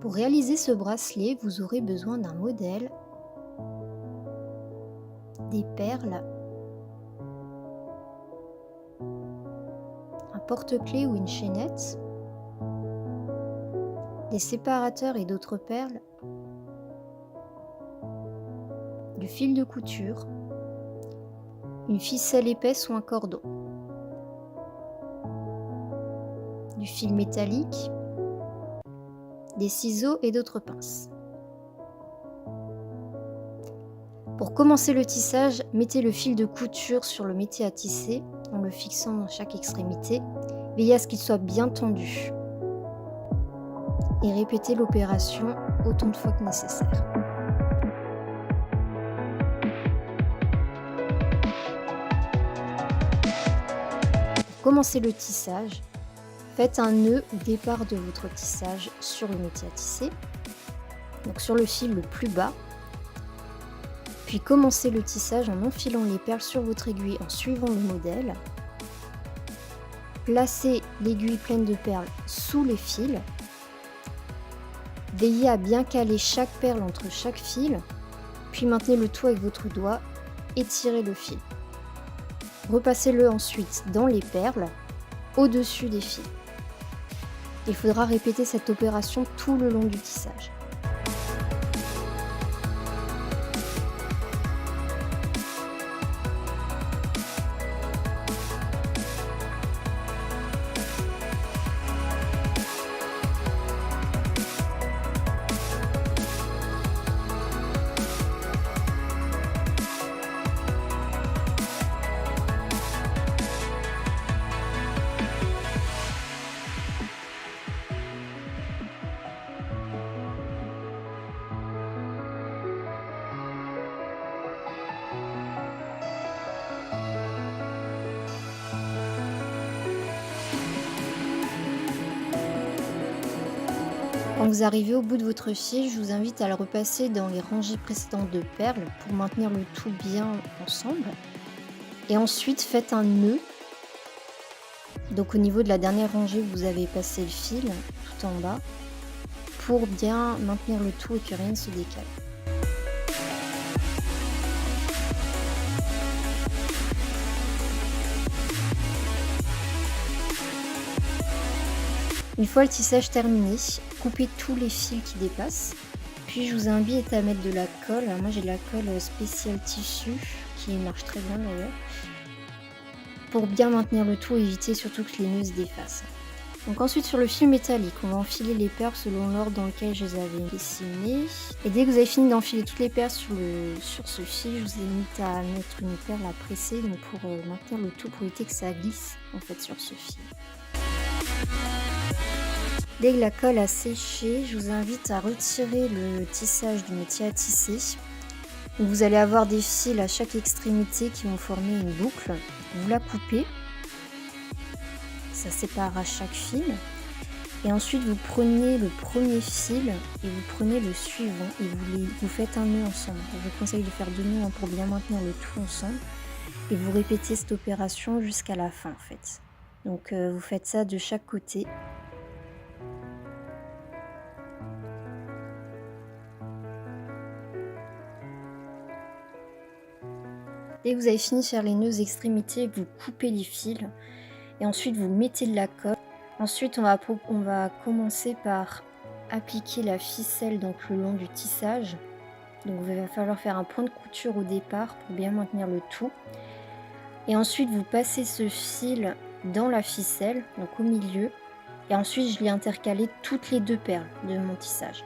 Pour réaliser ce bracelet, vous aurez besoin d'un modèle, des perles, un porte-clés ou une chaînette, des séparateurs et d'autres perles, du fil de couture, une ficelle épaisse ou un cordon, du fil métallique, des ciseaux et d'autres pinces. Pour commencer le tissage, mettez le fil de couture sur le métier à tisser en le fixant dans chaque extrémité. Veillez à ce qu'il soit bien tendu et répétez l'opération autant de fois que nécessaire. Pour commencer le tissage, faites un nœud au départ de votre tissage sur le métier à tisser, donc sur le fil le plus bas. Puis commencez le tissage en enfilant les perles sur votre aiguille en suivant le modèle. Placez l'aiguille pleine de perles sous les fils. Veillez à bien caler chaque perle entre chaque fil, puis maintenez le tout avec votre doigt et tirez le fil. Repassez-le ensuite dans les perles, au-dessus des fils. Il faudra répéter cette opération tout le long du tissage. Quand vous arrivez au bout de votre fil, je vous invite à le repasser dans les rangées précédentes de perles pour maintenir le tout bien ensemble. Et ensuite, faites un nœud. Donc au niveau de la dernière rangée, vous avez passé le fil tout en bas pour bien maintenir le tout et que rien ne se décale. Une fois le tissage terminé, coupez tous les fils qui dépassent. Puis je vous invite à mettre de la colle. Alors moi j'ai de la colle spéciale tissu qui marche très bien d'ailleurs. Pour bien maintenir le tout, éviter surtout que les nœuds se défassent. Donc ensuite sur le fil métallique, on va enfiler les perles selon l'ordre dans lequel je les avais dessinées. Et dès que vous avez fini d'enfiler toutes les perles sur ce fil, je vous invite à mettre une perle à presser donc pour maintenir le tout, pour éviter que ça glisse en fait sur ce fil. Dès que la colle a séché, je vous invite à retirer le tissage du métier à tisser. Donc vous allez avoir des fils à chaque extrémité qui vont former une boucle. Vous la coupez, ça sépare à chaque fil. Et ensuite vous prenez le premier fil et vous prenez le suivant et vous faites un nœud ensemble. Je vous conseille de faire 2 nœuds pour bien maintenir le tout ensemble. Et vous répétez cette opération jusqu'à la fin en fait. Donc vous faites ça de chaque côté. Dès que vous avez fini de faire les nœuds extrémités, vous coupez les fils et ensuite vous mettez de la colle. Ensuite on va commencer par appliquer la ficelle donc le long du tissage. Donc il va falloir faire un point de couture au départ pour bien maintenir le tout. Et ensuite vous passez ce fil dans la ficelle, donc au milieu. Et ensuite je l'ai intercalé toutes les 2 perles de mon tissage.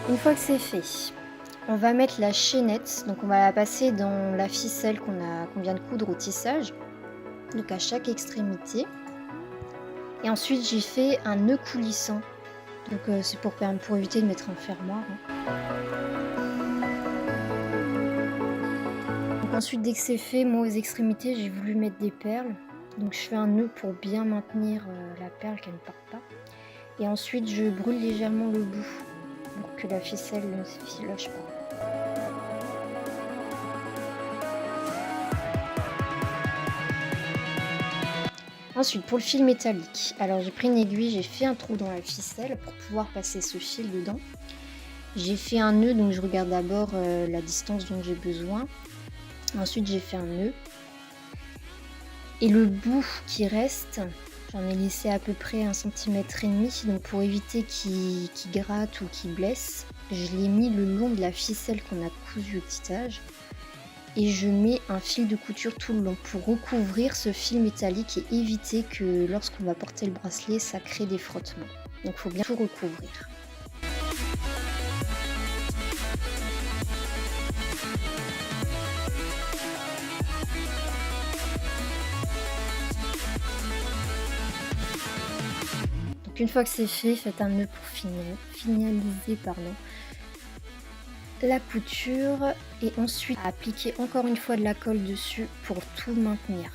Une fois que c'est fait, on va mettre la chaînette, donc on va la passer dans la ficelle qu'on vient de coudre au tissage, donc à chaque extrémité. Et ensuite j'ai fait un nœud coulissant, donc c'est pour éviter de mettre un fermoir. Donc Ensuite, dès que c'est fait, moi aux extrémités, j'ai voulu mettre des perles. Donc je fais un nœud pour bien maintenir la perle, qu'elle ne parte pas. Et ensuite, je brûle légèrement le bout pour que la ficelle ne se lâche pas. Ensuite, pour le fil métallique, alors j'ai pris une aiguille, j'ai fait un trou dans la ficelle pour pouvoir passer ce fil dedans. J'ai fait un nœud, donc je regarde d'abord la distance dont j'ai besoin. Ensuite, j'ai fait un nœud. Et le bout qui reste, j'en ai laissé à peu près 1,5 cm. Donc pour éviter qu'il gratte ou qu'il blesse, je l'ai mis le long de la ficelle qu'on a cousue au tissage. Et je mets un fil de couture tout le long pour recouvrir ce fil métallique et éviter que lorsqu'on va porter le bracelet, ça crée des frottements. Donc il faut bien tout recouvrir. Donc une fois que c'est fait, faites un nœud pour finaliser la couture et ensuite appliquer encore une fois de la colle dessus pour tout maintenir.